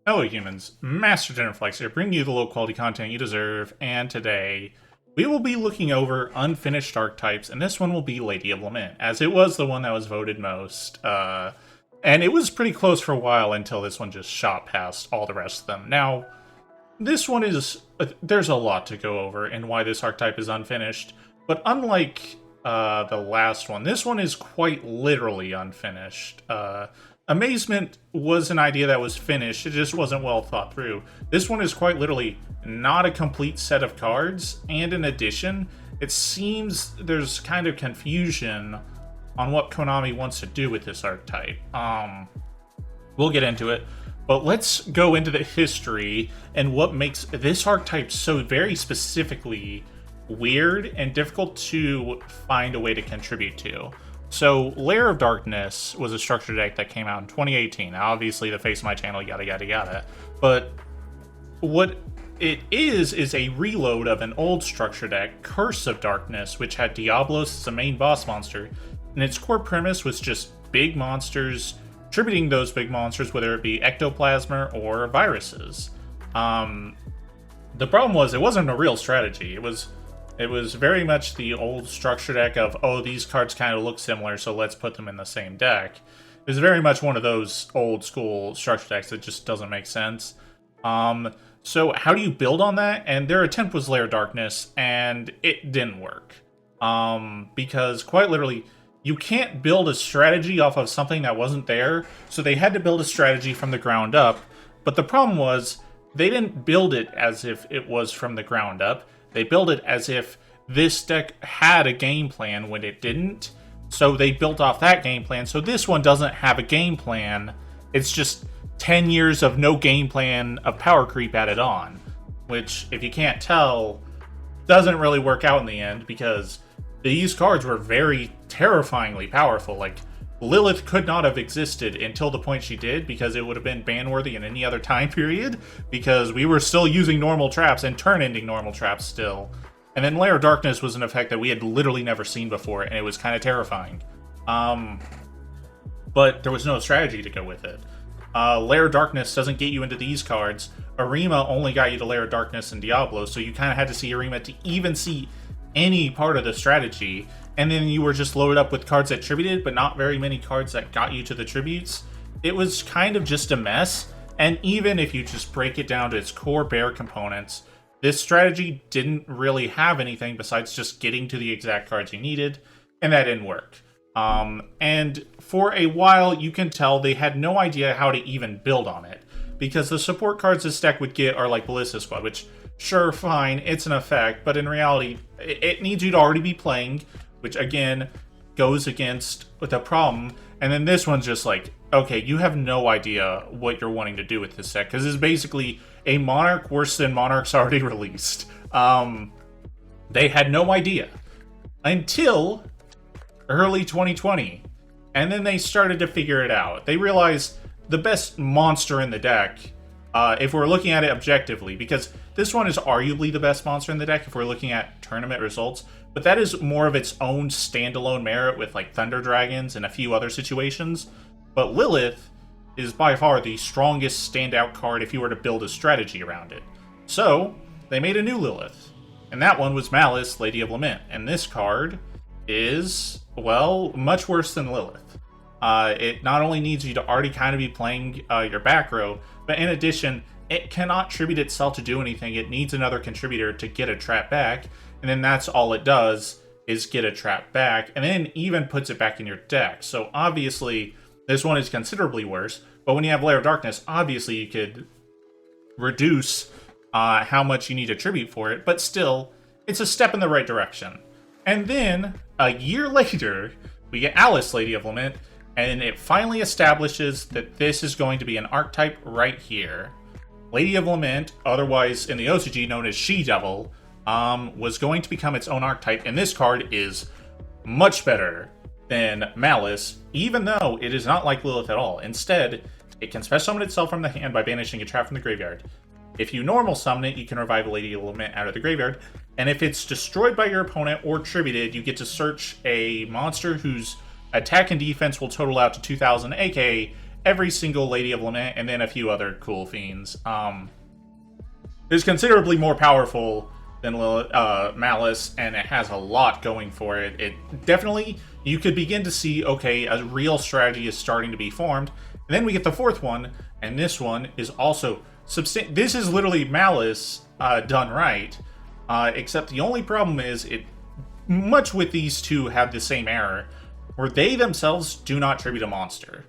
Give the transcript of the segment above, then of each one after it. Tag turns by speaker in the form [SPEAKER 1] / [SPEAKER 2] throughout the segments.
[SPEAKER 1] Hello humans, Master Genderflex here, bringing you the low quality content you deserve, and today we will be looking over unfinished archetypes, and this one will be Lady of Lament, as it was the one that was voted most, and it was pretty close for a while until this one just shot past all the rest of them. Now, this one is, there's a lot to go over and why this archetype is unfinished, but unlike the last one, this one is quite literally unfinished. Amazement was an idea that was finished, it just wasn't well thought through. This one is quite literally not a complete set of cards, and in addition, it seems there's kind of confusion on what Konami wants to do with this archetype. We'll get into it, but let's go into the history and what makes this archetype so very specifically weird and difficult to find a way to contribute to. So, Lair of Darkness was a structure deck that came out in 2018. Now, obviously, the face of my channel, yada yada yada. But what it is a reload of an old structure deck, Curse of Darkness, which had Diablos as a main boss monster. And its core premise was just big monsters, tributing those big monsters, whether it be ectoplasma or viruses. The problem was, it wasn't a real strategy. It was very much the old structure deck of, oh, these cards kind of look similar, so let's put them in the same deck. It was very much one of those old school structure decks that just doesn't make sense. So how do you build on that? And their attempt was Lair of Darkness, and it didn't work. Because quite literally, you can't build a strategy off of something that wasn't there, so they had to build a strategy from the ground up. But the problem was, they didn't build it as if it was from the ground up. They built it as if this deck had a game plan when it didn't. So they built off that game plan. So this one doesn't have a game plan. It's just 10 years of no game plan of power creep added on. Which, if you can't tell, doesn't really work out in the end because these cards were very terrifyingly powerful. Like, Lilith could not have existed until the point she did because it would have been ban-worthy in any other time period because we were still using normal traps and turn-ending normal traps still. And then Lair of Darkness was an effect that we had literally never seen before, and it was kind of terrifying. But there was no strategy to go with it. Lair of Darkness doesn't get you into these cards. Arima only got you to Lair of Darkness and Diablo, so you kind of had to see Arima to even see any part of the strategy. And then you were just loaded up with cards that tributed, but not very many cards that got you to the tributes. It was kind of just a mess, and even if you just break it down to its core bare components, this strategy didn't really have anything besides just getting to the exact cards you needed, and that didn't work. And for a while, you can tell they had no idea how to even build on it, because the support cards this deck would get are like Ballista Squad, which, sure, fine, it's an effect, but in reality, it needs you to already be playing, which again goes against the problem. And then this one's just like, okay, you have no idea what you're wanting to do with this deck because it's basically a Monarch worse than Monarch's already released. They had no idea until early 2020, and then they started to figure it out. They realized the best monster in the deck, if we're looking at it objectively, because this one is arguably the best monster in the deck if we're looking at tournament results, but that is more of its own standalone merit with like Thunder Dragons and a few other situations. But Lilith is by far the strongest standout card if you were to build a strategy around it. So they made a new Lilith, and that one was Malice, Lady of Lament. And this card is, well, much worse than Lilith. It not only needs you to already kind of be playing your back row, but in addition, it cannot tribute itself to do anything. It needs another contributor to get a trap back, and then that's all it does is get a trap back, and then even puts it back in your deck. So obviously, this one is considerably worse, but when you have Lair of Darkness, obviously you could reduce how much you need to tribute for it, but still, it's a step in the right direction. And then, a year later, we get Alice, Lady of Lament, and it finally establishes that this is going to be an archetype right here. Lady of Lament, otherwise in the OCG known as She-Devil, was going to become its own archetype, and this card is much better than Malice, even though it is not like Lilith at all. Instead, it can special summon itself from the hand by banishing a trap from the graveyard. If you normal summon it, you can revive Lady of Lament out of the graveyard, and if it's destroyed by your opponent or tributed, you get to search a monster whose attack and defense will total out to 2,000, aka every single Lady of Lament, and then a few other cool fiends. It's considerably more powerful than Malice, and it has a lot going for it. It definitely, you could begin to see, okay, a real strategy is starting to be formed. And then we get the fourth one, and this one is also this is literally Malice done right, except the only problem is much with these two have the same error, where they themselves do not tribute a monster.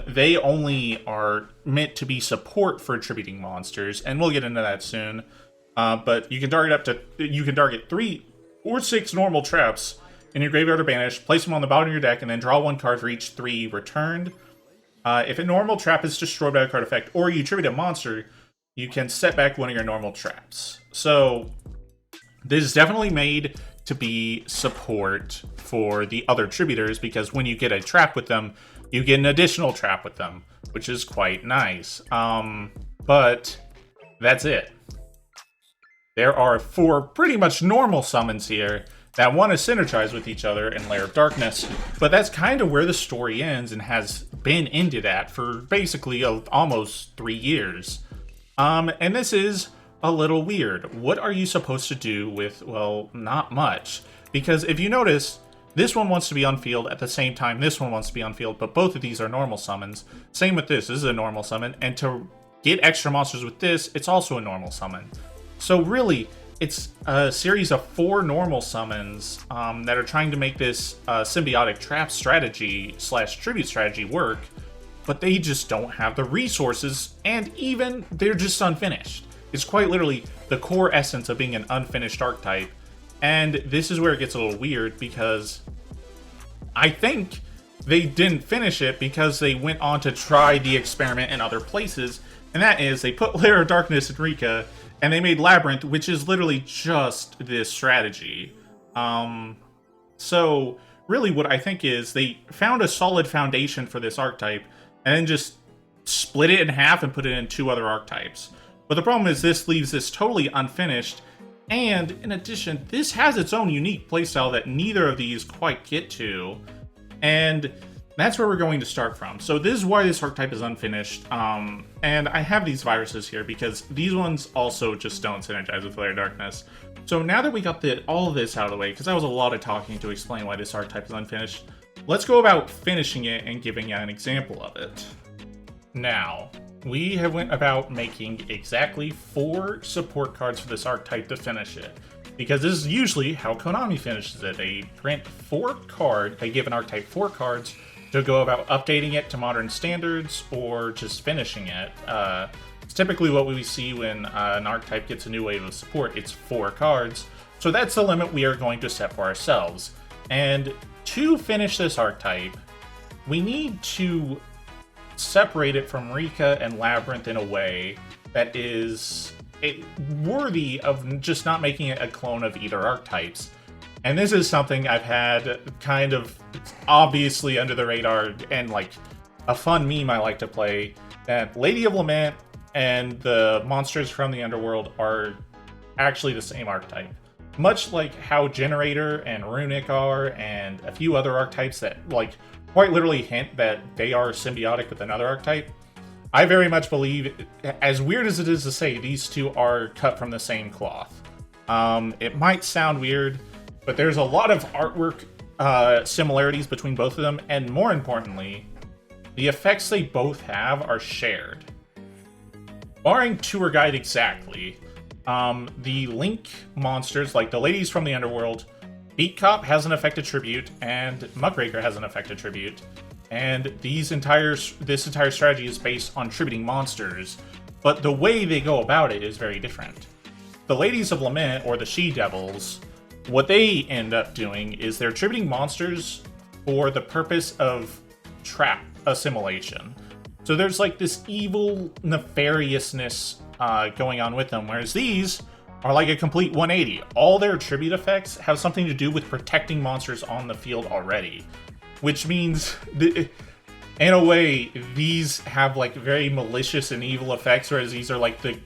[SPEAKER 1] They only are meant to be support for attributing monsters, and we'll get into that soon. But you can target 3 or 6 normal traps in your graveyard or banish, place them on the bottom of your deck, and then draw 1 card for each 3 returned. If a normal trap is destroyed by a card effect, or you attribute a monster, you can set back one of your normal traps. So this is definitely made to be support for the other tributors, because when you get a trap with them, you get an additional trap with them, which is quite nice. But that's it. There are 4 pretty much normal summons here that want to synergize with each other in Lair of Darkness, but that's kind of where the story ends and has been ended at for basically almost 3 years. And this is a little weird. What are you supposed to do with, well, not much. Because if you notice, this one wants to be on field at the same time this one wants to be on field, but both of these are normal summons. Same with this is a normal summon, and to get extra monsters with this, it's also a normal summon. So really, it's a series of 4 normal summons that are trying to make this symbiotic trap strategy / tribute strategy work, but they just don't have the resources, and even they're just unfinished. It's quite literally the core essence of being an unfinished archetype. And this is where it gets a little weird, because I think they didn't finish it because they went on to try the experiment in other places, and that is they put Lair of Darkness in Rika, and they made Labyrinth, which is literally just this strategy. So really what I think is they found a solid foundation for this archetype, and then just split it in half and put it in 2 other archetypes. But the problem is this leaves this totally unfinished, and in addition, this has its own unique playstyle that neither of these quite get to, and that's where we're going to start from. So this is why this archetype is unfinished, and I have these viruses here because these ones also just don't synergize with Lair of Darkness. So now that we got all of this out of the way, because that was a lot of talking to explain why this archetype is unfinished, let's go about finishing it and giving an example of it. Now, we have went about making exactly 4 support cards for this archetype to finish it, because this is usually how Konami finishes it. They print they give an archetype 4 cards to go about updating it to modern standards or just finishing it. It's typically what we see when an archetype gets a new wave of support. It's 4 cards, so that's the limit we are going to set for ourselves. And to finish this archetype, we need to separate it from Rika and Labyrinth in a way that is worthy of just not making it a clone of either archetypes. And this is something I've had kind of obviously under the radar, and like a fun meme I like to play, that Lady of Lament and the monsters from the underworld are actually the same archetype. Much like how Generator and Runic are, and a few other archetypes that like quite literally hint that they are symbiotic with another archetype. I very much believe, as weird as it is to say, these two are cut from the same cloth. It might sound weird, but there's a lot of artwork similarities between both of them, and more importantly, the effects they both have are shared. Barring Tour Guide exactly, the Link monsters, like the ladies from the underworld, Beat Cop has an effective tribute, and Muckraker has an effective tribute, and this entire strategy is based on tributing monsters, but the way they go about it is very different. The Ladies of Lament, or the She-Devils, what they end up doing is they're tributing monsters for the purpose of trap assimilation. So there's like this evil nefariousness going on with them, whereas these are like a complete 180. All their tribute effects have something to do with protecting monsters on the field already, which means, in a way, these have like very malicious and evil effects, whereas these are like the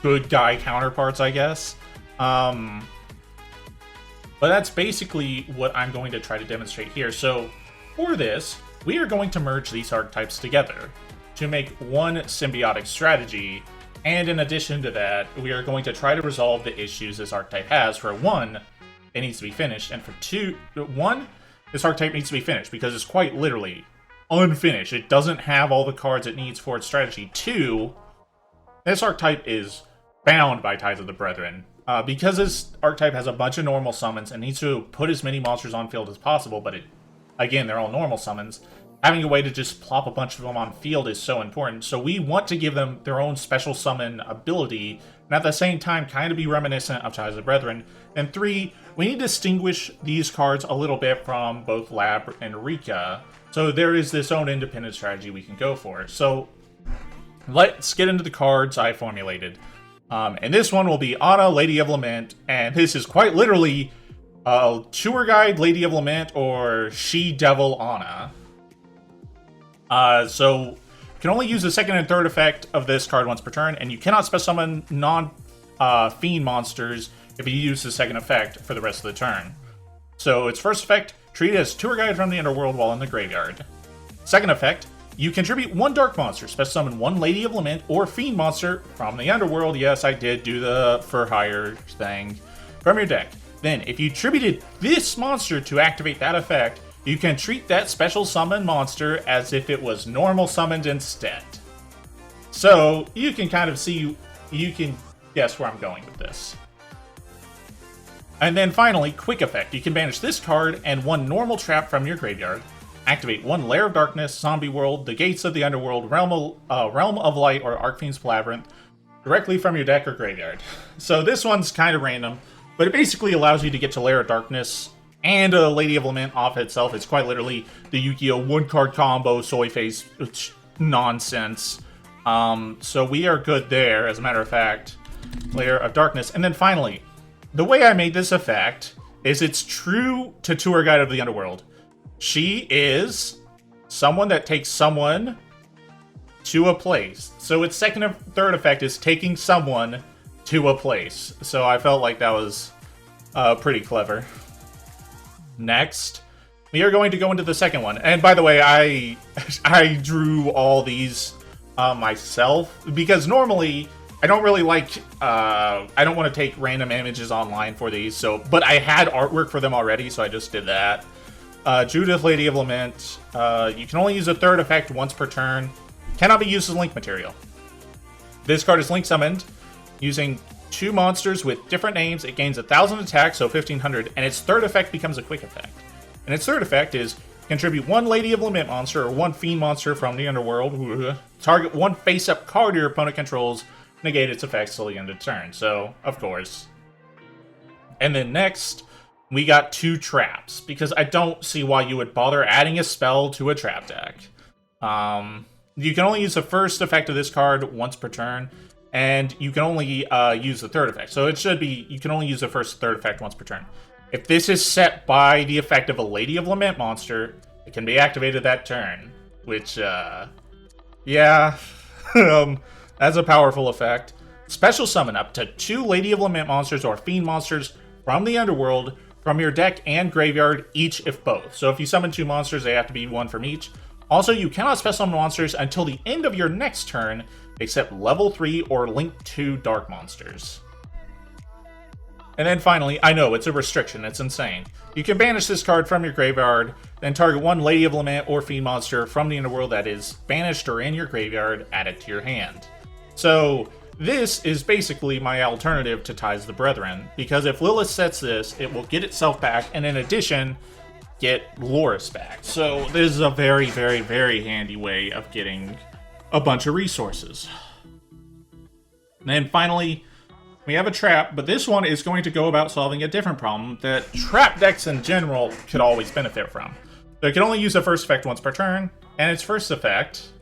[SPEAKER 1] good guy counterparts, I guess. But that's basically what I'm going to try to demonstrate here. So for this, we are going to merge these archetypes together to make one symbiotic strategy. And in addition to that, we are going to try to resolve the issues this archetype has. For 1, it needs to be finished. And for 1, this archetype needs to be finished because it's quite literally unfinished. It doesn't have all the cards it needs for its strategy. 2, this archetype is bound by Ties of the Brethren. Because this archetype has a bunch of normal summons and needs to put as many monsters on field as possible, but again, they're all normal summons. Having a way to just plop a bunch of them on field is so important. So we want to give them their own special summon ability, and at the same time kind of be reminiscent of Ties of the Brethren. And 3, we need to distinguish these cards a little bit from both Lab and Rika. So there is this own independent strategy we can go for. So let's get into the cards I formulated. And this one will be Ana, Lady of Lament, and this is quite literally Tour Guide, Lady of Lament, or She-Devil Ana. So you can only use the second and third effect of this card once per turn, and you cannot special summon non-fiend monsters if you use the second effect for the rest of the turn. So its first effect, treat it as Tour Guide from the Underworld while in the graveyard. Second effect, you contribute 1 dark monster, special summon 1 Lady of Lament or fiend monster from the Underworld. Yes, I did do the for hire thing from your deck. Then, if you attributed this monster to activate that effect, you can treat that special summon monster as if it was normal summoned instead. So, you can kind of see, you can guess where I'm going with this. And then finally, quick effect. You can banish this card and 1 normal trap from your graveyard. Activate 1 Lair of Darkness, Zombie World, the Gates of the Underworld, Realm of Light, or Archfiend's Labyrinth directly from your deck or graveyard. So this one's kind of random, but it basically allows you to get to Lair of Darkness and a Lady of Lament off itself. It's quite literally the Yu-Gi-Oh! 1-card combo, soy face nonsense. So we are good there, as a matter of fact. Lair of Darkness. And then finally, the way I made this effect is it's true to Tour Guide of the Underworld. She is someone that takes someone to a place. So its second and third effect is taking someone to a place. So I felt like that was pretty clever. Next, we are going to go into the second one. And by the way, I drew all these myself because normally I don't really like, I don't want to take random images online for these. But I had artwork for them already, so I just did that. Judith, Lady of Lament. You can only use a third effect once per turn. Cannot be used as link material. This card is link summoned using 2 monsters with different names. It gains 1,000 attack, so 1,500, and its third effect becomes a quick effect. And its third effect is contribute 1 Lady of Lament monster or 1 fiend monster from the Underworld. Target 1 face-up card your opponent controls. Negate its effects till the end of turn. So, of course. And then next, we got 2 traps, because I don't see why you would bother adding a spell to a trap deck. You can only use the first effect of this card once per turn, and you can only use the third effect. So it should be, you can only use the first and third effect once per turn. If this is set by the effect of a Lady of Lament monster, it can be activated that turn, which, yeah, that's a powerful effect. Special summon up to 2 Lady of Lament monsters or fiend monsters from the Underworld from your deck and graveyard, each if both. So if you summon 2 monsters, they have to be 1 from each. Also, you cannot special summon monsters until the end of your next turn, except level 3 or link 2 dark monsters. And then finally, I know, it's a restriction, it's insane. You can banish this card from your graveyard, then target 1 Lady of Lament or fiend monster from the Underworld that is banished or in your graveyard, add it to your hand. So this is basically my alternative to Ties of the Brethren, because if Lilith sets this, it will get itself back, and in addition, get Loris back. So this is a very, very, very handy way of getting a bunch of resources. And then finally, we have a trap, but this one is going to go about solving a different problem that trap decks in general could always benefit from. So it can only use the first effect once per turn, and its first effect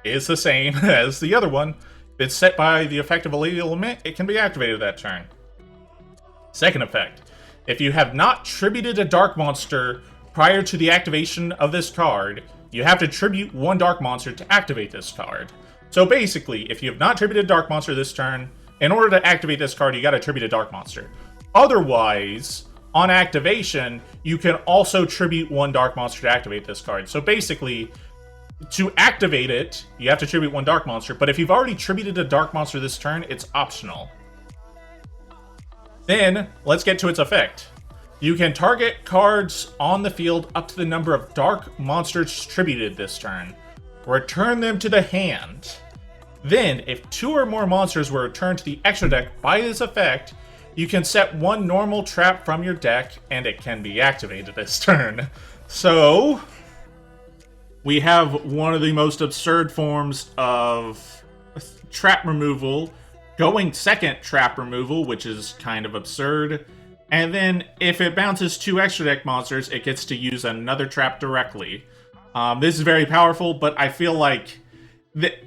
[SPEAKER 1] is the same as the other one. If it's set by the effect of a Lady of Lament, it can be activated that turn. Second effect. If you have not tributed a dark monster prior to the activation of this card, you have to tribute 1 dark monster to activate this card. So basically, if you have not tributed a dark monster this turn, in order to activate this card, you gotta tribute a dark monster. Otherwise, on activation, you can also tribute one dark monster to activate this card. So basically, to activate it, you have to tribute one dark monster, but if you've already tributed a dark monster this turn, it's optional. Then, let's get to its effect. You can target cards on the field up to the number of dark monsters tributed this turn. Return them to the hand. Then, if 2 or more monsters were returned to the extra deck by this effect, you can set one normal trap from your deck, and it can be activated this turn. So, we have one of the most absurd forms of trap removal, going second trap removal, which is kind of absurd. And then, if it bounces 2 extra deck monsters, it gets to use another trap directly. This is very powerful, but I feel like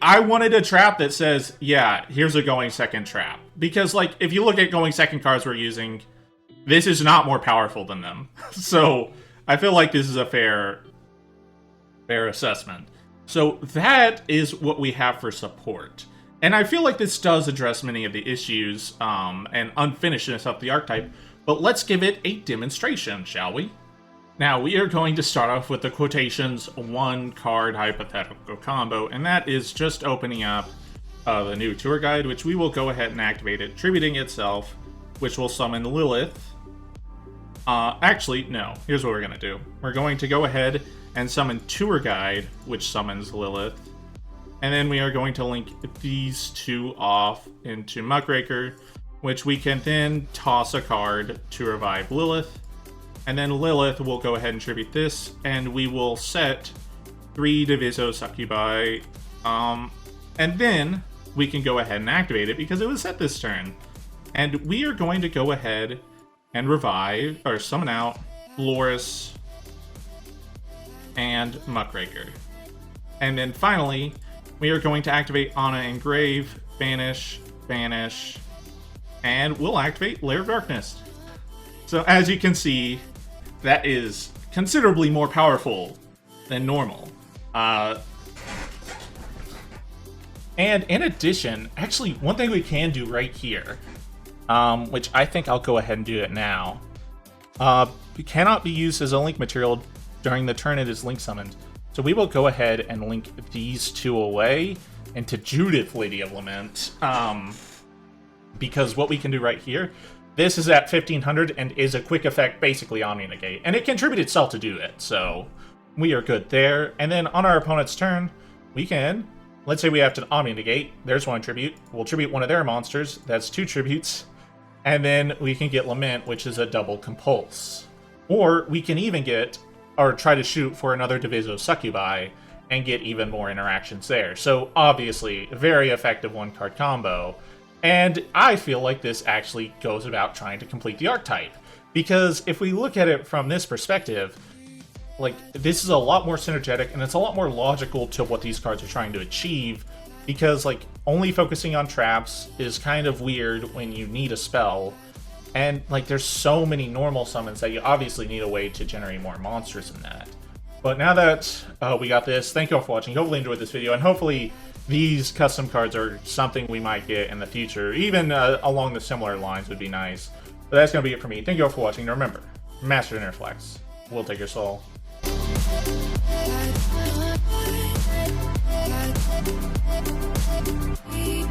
[SPEAKER 1] I wanted a trap that says, yeah, here's a going second trap. Because, like, if you look at going second cards we're using, this is not more powerful than them. So, I feel like this is a fair assessment. So, that is what we have for support. And I feel like this does address many of the issues and unfinishedness of the archetype, but let's give it a demonstration, shall we? Now, we are going to start off with the quotations 1 card hypothetical combo, and that is just opening up the new tour guide, which we will go ahead and activate it, tributing itself, which will summon Lilith. Actually, no. Here's what we're going to do. We're going to go ahead and summon tour guide, which summons Lilith. And then we are going to link these 2 off into Muckraker, which we can then toss a card to revive Lilith. And then Lilith will go ahead and tribute this, and we will set 3 Diviso Succubi. And then we can go ahead and activate it because it was set this turn. And we are going to go ahead and revive, or summon out, Loris and Muckraker. And then finally, we are going to activate Anna Engrave, Banish, Banish, and we'll activate Lair of Darkness. So as you can see, that is considerably more powerful than normal. And in addition, actually, one thing we can do right here, which I think I'll go ahead and do it now. It cannot be used as a link material during the turn it is link summoned. So we will go ahead and link these 2 away into Judith, Lady of Lament. Because what we can do right here, this is at 1500 and is a quick effect, basically Omni Negate. And it can tribute itself to do it, so we are good there. And then on our opponent's turn, we can, let's say we have to Omni Negate, there's 1 tribute. We'll tribute one of their monsters, that's 2 tributes. And then we can get Lament, which is a double compulse. Or we can even get, or try to shoot for another Diviso Succubi and get even more interactions there. So obviously, a very effective 1-card combo. And I feel like this actually goes about trying to complete the archetype. Because if we look at it from this perspective, like, this is a lot more synergetic and it's a lot more logical to what these cards are trying to achieve. Because, like, only focusing on traps is kind of weird when you need a spell. And, like, there's so many normal summons that you obviously need a way to generate more monsters than that. But now that we got this, thank you all for watching. Hopefully you enjoyed this video, and hopefully these custom cards are something we might get in the future. Even along the similar lines would be nice. But that's going to be it for me. Thank you all for watching. And remember, Master Interflex will take your soul.
[SPEAKER 2] We